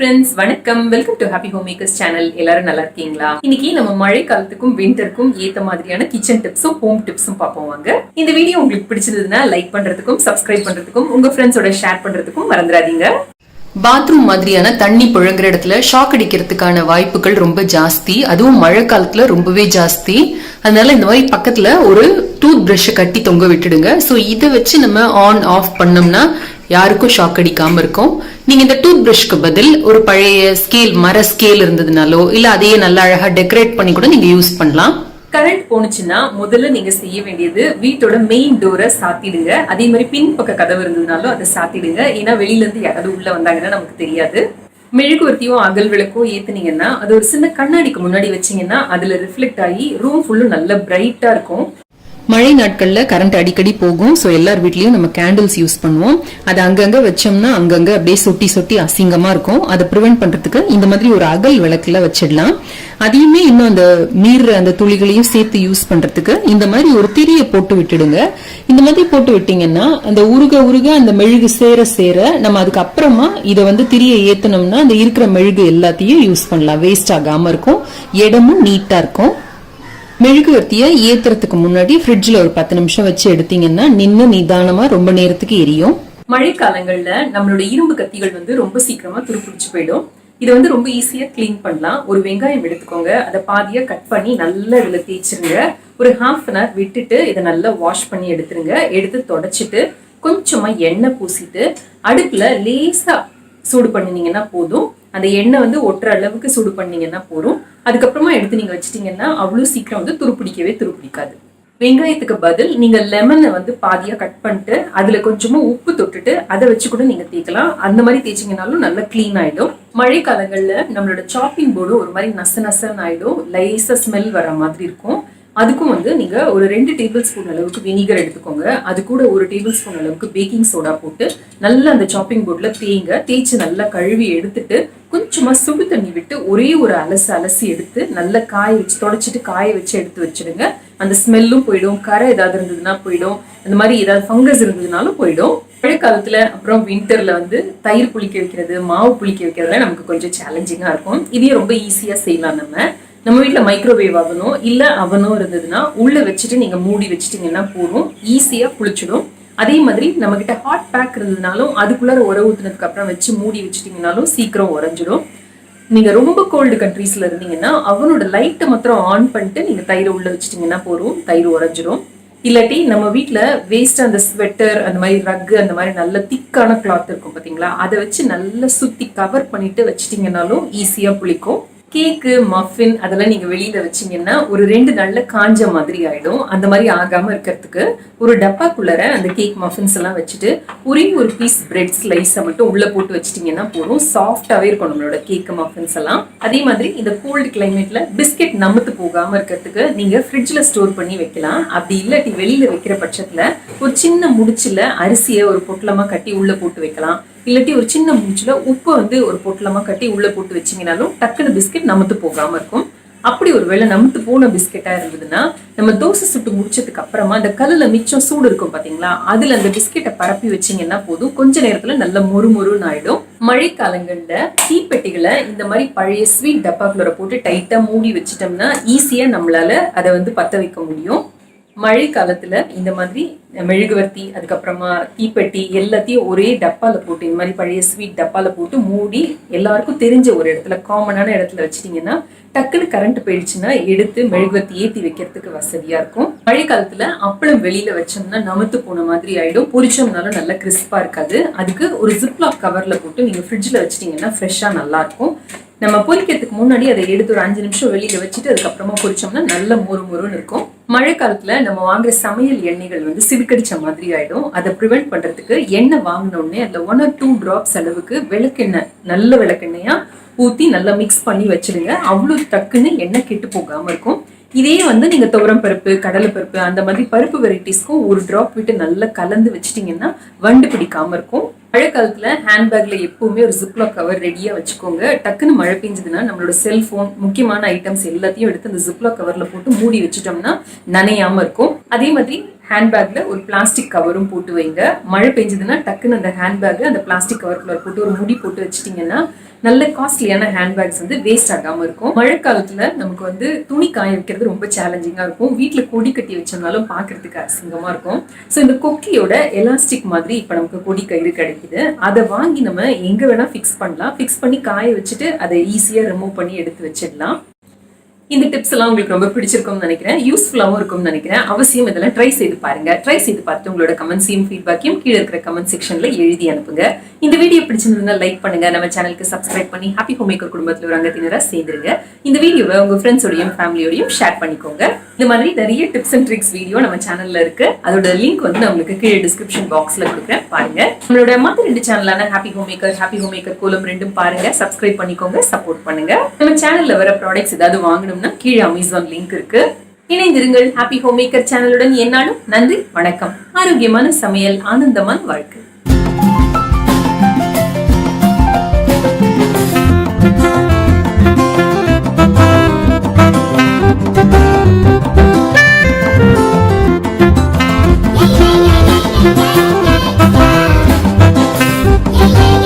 Friends, வணக்கம். Welcome to happy home makers channel. எல்லாரும் நல்லா இருக்கீங்களா? இன்னைக்கு நம்ம மழை காலத்துக்கும் விண்டருக்கும் ஏத்த மாதிரியான கிச்சன் டிப்ஸும் ஹோம் டிப்ஸும் பார்ப்போம் வாங்க. இந்த வீடியோ உங்களுக்கு பிடிச்சிருந்ததுன்னா லைக் பண்றதுக்கும் சப்ஸ்கிரைப் பண்றதுக்கும் உங்க ஃப்ரெண்ட்ஸோட ஷேர் பண்றதுக்கும் மறந்துடாதீங்க. பாத்ரூம் மாதிரியான தண்ணி புழங்குற இடத்துல ஷாக் அடிக்கிறதுக்கான வாய்ப்புகள் ரொம்ப ஜாஸ்தி, அதுவும் மழை காலத்துல ரொம்பவே ஜாஸ்தி. அதனால இந்த மாதிரி பக்கத்துல ஒரு டூத் பிரஷை கட்டி தொங்க விட்டுடுங்க. ஸோ இதை வச்சு நம்ம ஆன் ஆஃப் பண்ணோம்னா யாருக்கும் ஷாக் அடிக்காம இருக்கும். நீங்க இந்த டூத் பிரஷ்க்கு பதில் ஒரு பழைய ஸ்கேல், மர ஸ்கேல் இருந்ததுனாலோ இல்ல அதையே நல்லா அழகா டெக்கரேட் பண்ணி கூட நீங்க யூஸ் பண்ணலாம். கரண்ட் போனுச்சுன்னா முதல்ல நீங்க செய்ய வேண்டியது வீட்டோட மெயின் டோரை சாத்திடுங்க. அதே மாதிரி பின்பக்க கதவு இருந்ததுனாலும் அதை சாத்திடுங்க. ஏன்னா வெளியில இருந்து யாராவது உள்ள வந்தாங்கன்னா நமக்கு தெரியாது. மெழுகுவர்த்தியோ அகல் விளக்கோ ஏத்துனீங்கன்னா அது ஒரு சின்ன கண்ணாடிக்கு முன்னாடி வச்சீங்கன்னா அதுல ரிஃப்ளெக்ட் ஆகி ரூம் ஃபுல்லும் நல்ல பிரைட்டா இருக்கும். மழை நாட்கள்ல கரண்ட் அடிக்கடி போகும். ஸோ எல்லார் வீட்லயும் நம்ம கேண்டில்ஸ் யூஸ் பண்ணுவோம். அது அங்கங்க வச்சோம்னா அங்கங்க அப்படியே சொட்டி சொட்டி அசிங்கமா இருக்கும். அதை ப்ரிவென்ட் பண்றதுக்கு இந்த மாதிரி ஒரு அகல் விளக்குல வச்சிடலாம். அதையுமே இன்னும் அந்த மீற அந்த துளிகளையும் சேர்த்து யூஸ் பண்றதுக்கு இந்த மாதிரி ஒரு திரியை போட்டு விட்டுடுங்க. இந்த மாதிரி போட்டு விட்டீங்கன்னா அந்த உருக உருக அந்த மெழுகு சேர சேர நம்ம அதுக்கு அப்புறமா இதை திரியை ஏத்தனோம்னா அந்த இருக்கிற மெழுகு எல்லாத்தையும் யூஸ் பண்ணலாம். வேஸ்ட் ஆகாம இருக்கும், இடமும் நீட்டா இருக்கும். மெழுகுவர்த்தியை ஏத்துறதுக்கு முன்னாடி ஃப்ரிட்ஜ்ல ஒரு 10 நிமிஷம் வச்சு எடுத்தீங்கன்னா நின்னு நிதானமா ரொம்ப நேரத்துக்கு எரியும். மழை காலங்கள்ல நம்மளோட இரும்பு கத்திகள் ரொம்ப சீக்கிரமா துருப்பிடிச்சு போயிடும். இதை ரொம்ப ஈஸியா கிளீன் பண்ணலாம். ஒரு வெங்காயம் எடுத்துக்கோங்க, அதை பாதியா கட் பண்ணி நல்லா இதுல தேய்ச்சிருங்க. ஒரு ½ அன் ஹவர் விட்டுட்டு இதை நல்லா வாஷ் பண்ணி எடுத்துருங்க. எடுத்து தொடச்சிட்டு கொஞ்சமா எண்ணெய் பூசிட்டு அடுப்புல லேசா சூடு பண்ணினீங்கன்னா போதும். அந்த எண்ணெய் ஒட்டுற அளவுக்கு சூடு பண்ணீங்கன்னா போதும். அதுக்கப்புறமா எடுத்து நீங்க வச்சிட்டீங்கன்னா அவ்வளவு சீக்கிரம் துருப்பிடிக்காது. வெங்காயத்துக்கு பதில் நீங்க லெமனை பாதியா கட் பண்ணிட்டு அதுல கொஞ்சமா உப்பு தொட்டுட்டு அதை வச்சு கூட நீங்க தேய்க்கலாம். அந்த மாதிரி தேய்ச்சிங்கனாலும் நல்லா கிளீன் ஆயிடும். மழை காலங்கள்ல நம்மளோட சாப்பிங் போர்டு ஒரு மாதிரி நச நசன்னு ஆயிடும், லைஸா ஸ்மெல் வர மாதிரி இருக்கும். அதுக்கும் நீங்க ஒரு 2 டேபிள் ஸ்பூன் அளவுக்கு வினிகர் எடுத்துக்கோங்க. அது கூட 1 டேபிள் ஸ்பூன் அளவுக்கு பேக்கிங் சோடா போட்டு நல்லா அந்த சாப்பிங் போர்ட்ல தேய்ச்சி நல்லா கழுவி எடுத்துட்டு கொஞ்சமா சுடு தண்ணி விட்டு ஒரே ஒரு அலசி எடுத்து நல்லா தொடச்சிட்டு காய வச்சு எடுத்து வச்சிடுங்க. அந்த ஸ்மெல்லும் போயிடும், கரை ஏதாவது இருந்ததுன்னா போயிடும், அந்த மாதிரி ஏதாவது ஃபங்கஸ் இருந்ததுனாலும் போயிடும். மழை காலத்துல அப்புறம் விண்டர்ல தயிர் புளிக்க வைக்கிறது, மாவு புளிக்க வைக்கிறதுல நமக்கு கொஞ்சம் சேலஞ்சிங்கா இருக்கும். இதையும் ரொம்ப ஈஸியா செய்யலாம். நம்ம வீட்டுல மைக்ரோவேவ் அவனோ இல்ல அவனோ இருந்ததுன்னா உள்ள வச்சுட்டு நீங்க மூடி வச்சிட்டீங்கன்னா போதும், ஈஸியா புளிச்சிடும். அதே மாதிரி நம்ம கிட்ட ஹாட் பேக் இருந்ததுனாலும் அதுக்குள்ளார ஊத்துனதுக்கு அப்புறம் வச்சு மூடி வச்சிட்டீங்கன்னாலும் சீக்கிரம் உறைஞ்சிடும். நீங்க ரொம்ப கோல்டு கண்ட்ரீஸ்ல இருந்தீங்கன்னா அவனோட லைட்டை மாத்திரம் ஆன் பண்ணிட்டு நீங்க தயிரை உள்ள வச்சிட்டீங்கன்னா போதும், தயிர் உறைஞ்சிடும். இல்லாட்டி நம்ம வீட்டுல வேஸ்ட் அந்த ஸ்வெட்டர், அந்த மாதிரி ரக்கு, அந்த மாதிரி நல்ல திக்கான கிளாத் இருக்கும் பாத்தீங்களா, அதை வச்சு நல்லா சுத்தி கவர் பண்ணிட்டு வச்சிட்டீங்கன்னாலும் ஈஸியா புளிக்கும். கேக்கு, மஃபின் அதெல்லாம் நீங்க வெளியில வச்சீங்கன்னா ஒரு 2 நாள்ல காஞ்ச மாதிரி ஆயிடும். அந்த மாதிரி ஆகாம இருக்கிறதுக்கு ஒரு டப்பாக்குள்ளர அந்த கேக் மஃபின்ஸ் எல்லாம் வச்சுட்டு ஒரே ஒரு பீஸ் பிரெட் ஸ்லைஸை மட்டும் உள்ள போட்டு வச்சிட்டீங்கன்னா போதும், சாஃப்டாவே இருக்கும் நம்மளோட கேக் மஃபின்ஸ் எல்லாம். அதே மாதிரி இந்த கோல்டு கிளைமேட்ல பிஸ்கெட் நமுத்து போகாம இருக்கிறதுக்கு நீங்க ஃப்ரிட்ஜ்ல ஸ்டோர் பண்ணி வைக்கலாம். அப்படி இல்லாட்டி வெளியில வைக்கிற பட்சத்துல ஒரு சின்ன முடிச்சுல அரிசியை ஒரு பொட்டலமா கட்டி உள்ள போட்டு வைக்கலாம். இல்லாட்டி ஒரு சின்ன முடிச்சுல உப்பு ஒரு பொட்டலமா கட்டி உள்ள போட்டு வச்சீங்கன்னாலும் டக்குன்னு பிஸ்கெட் நமுத்து போகாம இருக்கும். அப்படி ஒரு வேளை நமுத்து போன பிஸ்கெட்டா இருந்ததுன்னா நம்ம தோசை சுட்டு முடிச்சதுக்கு அப்புறமா அந்த கல்லுல மிச்சம் சூடு இருக்கும் பாத்தீங்களா, அதுல அந்த பிஸ்கெட்டை பரப்பி வச்சீங்கன்னா போதும், கொஞ்ச நேரத்துல நல்ல மொறுமொறுன்னு ஆயிடும். மழை காலங்கள்ல தீப்பெட்டிகளை இந்த மாதிரி பழைய ஸ்வீட் டப்பாக்குள்ள போட்டு டைட்டா மூடி வச்சிட்டோம்னா ஈஸியா நம்மளால அதை பத்த வைக்க முடியும். மழை காலத்துல இந்த மாதிரி மெழுகுவர்த்தி, அதுக்கப்புறமா தீப்பெட்டி எல்லாத்தையும் ஒரே டப்பால போட்டு, இந்த மாதிரி பழைய ஸ்வீட் டப்பால போட்டு மூடி எல்லாருக்கும் தெரிஞ்ச ஒரு இடத்துல, காமனான இடத்துல வச்சிட்டீங்கன்னா டக்குன்னு கரண்ட் போயிடுச்சுன்னா எடுத்து மெழுகுவர்த்தி ஏத்தி வைக்கிறதுக்கு வசதியா இருக்கும். மழை காலத்துல அப்பளம் வெளியில வச்சோம்னா நமுத்து போன மாதிரி ஆயிடும், பொரிச்சோம்னாலும் நல்லா கிறிஸ்பா இருக்காது. அதுக்கு ஒரு ஜிப்லாக் கவர்ல போட்டு நீங்க ஃப்ரிட்ஜ்ல வச்சிட்டீங்கன்னா ஃப்ரெஷ்ஷா நல்லா இருக்கும். நம்ம பொரிக்கிறதுக்கு முன்னாடி அதை எடுத்து ஒரு 5 நிமிஷம் வெளியில வச்சுட்டு அதுக்கப்புறமா பொரிச்சோம்னா நல்ல மொறுமொறுன்னு இருக்கும். மழை காலத்துல நம்ம வாங்குற சமையல் எண்ணெய்கள் சிறுக்கடிச்ச மாதிரி ஆயிடும். அதை ப்ரிவென்ட் பண்றதுக்கு எண்ணெய் வாங்கின உடனே அதுல 1 or 2 drops அளவுக்கு விளக்கெண்ணெய், நல்ல விளக்கெண்ணெயா ஊத்தி நல்லா மிக்ஸ் பண்ணி வச்சிருங்க. அவ்வளவு டக்குன்னு எண்ணெய் கெட்டு போகாம இருக்கும். இதே நீங்க துவரம் பருப்பு, கடலை பருப்பு, அந்த மாதிரி பருப்பு வெரைட்டிஸ்க்கும் ஒரு டிராப் விட்டு நல்லா கலந்து வச்சிட்டீங்கன்னா வண்டு பிடிக்காம இருக்கும். மழை காலத்துல ஹேண்ட்பேக்ல எப்பவுமே ஒரு ஜிப்லாக் கவர் ரெடியா வச்சுக்கோங்க. டக்குன்னு மழை பெஞ்சதுன்னா நம்மளோட செல்போன், முக்கியமான ஐட்டம்ஸ் எல்லாத்தையும் எடுத்து அந்த ஜிப்லாக் கவர்ல போட்டு மூடி வச்சுட்டோம்னா நனையாம இருக்கும். அதே மாதிரி ஹேண்ட்பேக்ல ஒரு பிளாஸ்டிக் கவரும் போட்டு வைங்க. மழை பெஞ்சதுன்னா டக்குன்னு அந்த ஹேண்ட்பேக் அந்த பிளாஸ்டிக் கவருக்குள்ள போட்டு ஒரு முடி போட்டு வச்சிட்டீங்கன்னா நல்ல காஸ்ட்லியான ஹேண்ட்பேக்ஸ் வந்து வேஸ்ட் ஆகாம இருக்கும். மழை காலத்துல நமக்கு வந்து துணி காய வைக்கிறது ரொம்ப சேலஞ்சிங்கா இருக்கும். வீட்டுல கொடி கட்டி வச்சோம்னாலும் பாக்குறதுக்கு அசிங்கமா இருக்கும். ஸோ இந்த கொக்கியோட எலாஸ்டிக் மாதிரி இப்ப நமக்கு கொடி கயிறு கிடைக்குது. அதை வாங்கி நம்ம எங்க வேணா ஃபிக்ஸ் பண்ணலாம். ஃபிக்ஸ் பண்ணி காய வச்சுட்டு அதை ஈஸியா ரிமூவ் பண்ணி எடுத்து வச்சிடலாம். இந்த டிப்ஸ் எல்லாம் உங்களுக்கு ரொம்ப பிடிச்சிருக்கும்னு நினைக்கிறேன். யூஸ்ஃபுல்லாகவும் இருக்கும்னு நினைக்கிறேன். அவசியம் இதெல்லாம் ட்ரை செய்து பாருங்க. ட்ரை செய்து பார்த்து உங்களோட கமெண்ட்ஸையும் ஃபீட்பேக்கையும் கீழே இருக்கிற கமெண்ட் செக்ஷன்ல எழுதி அனுப்புங்க. இந்த வீடியோ பிடிச்சிருந்தா லைக் பண்ணுங்க. நம்ம சேனலுக்கு சப்ஸ்கிரைப் பண்ணி ஹாப்பி ஹோம் மேக்கர் குடும்பத்தில் ஒரு அங்கத்தினரா சேர்ந்துருங்க. இந்த வீடியோவை உங்க ஃப்ரெண்ட்ஸோடையும் ஃபேமிலியோடையும் ஷேர் பண்ணிக்கோங்க. இந்த மாதிரி நிறைய டிப்ஸ் அண்ட் ட்ரிக்ஸ் வீடியோ நம்ம சேனல்ல இருக்கு. அதோட லிங்க் வந்து நான் உங்களுக்கு கீழே டிஸ்கிரிப்ஷன் பாக்ஸ்ல கொடுக்குறேன், பாருங்க. நம்மளோட மற்ற 2 சேனலான ஹாப்பி ஹோம் மேக்கர் கோலம் 2 பாருங்க. சப்ஸ்கிரைப் பண்ணிக்கோங்க, சப்போர்ட் பண்ணுங்க. நம்ம சேனல்ல வர ப்ராடக்ட்ஸ் ஏதாவது வாங்கணும்னா கீழே அமேசான் லிங்க் இருக்கு. இணைந்திருங்கள் ஹாப்பி ஹோம் மேக்கர் சேனலுடன். என்னாலும் நன்றி, வணக்கம். ஆரோக்கியமான சமையல், ஆனந்தமான வாழ்க்கை.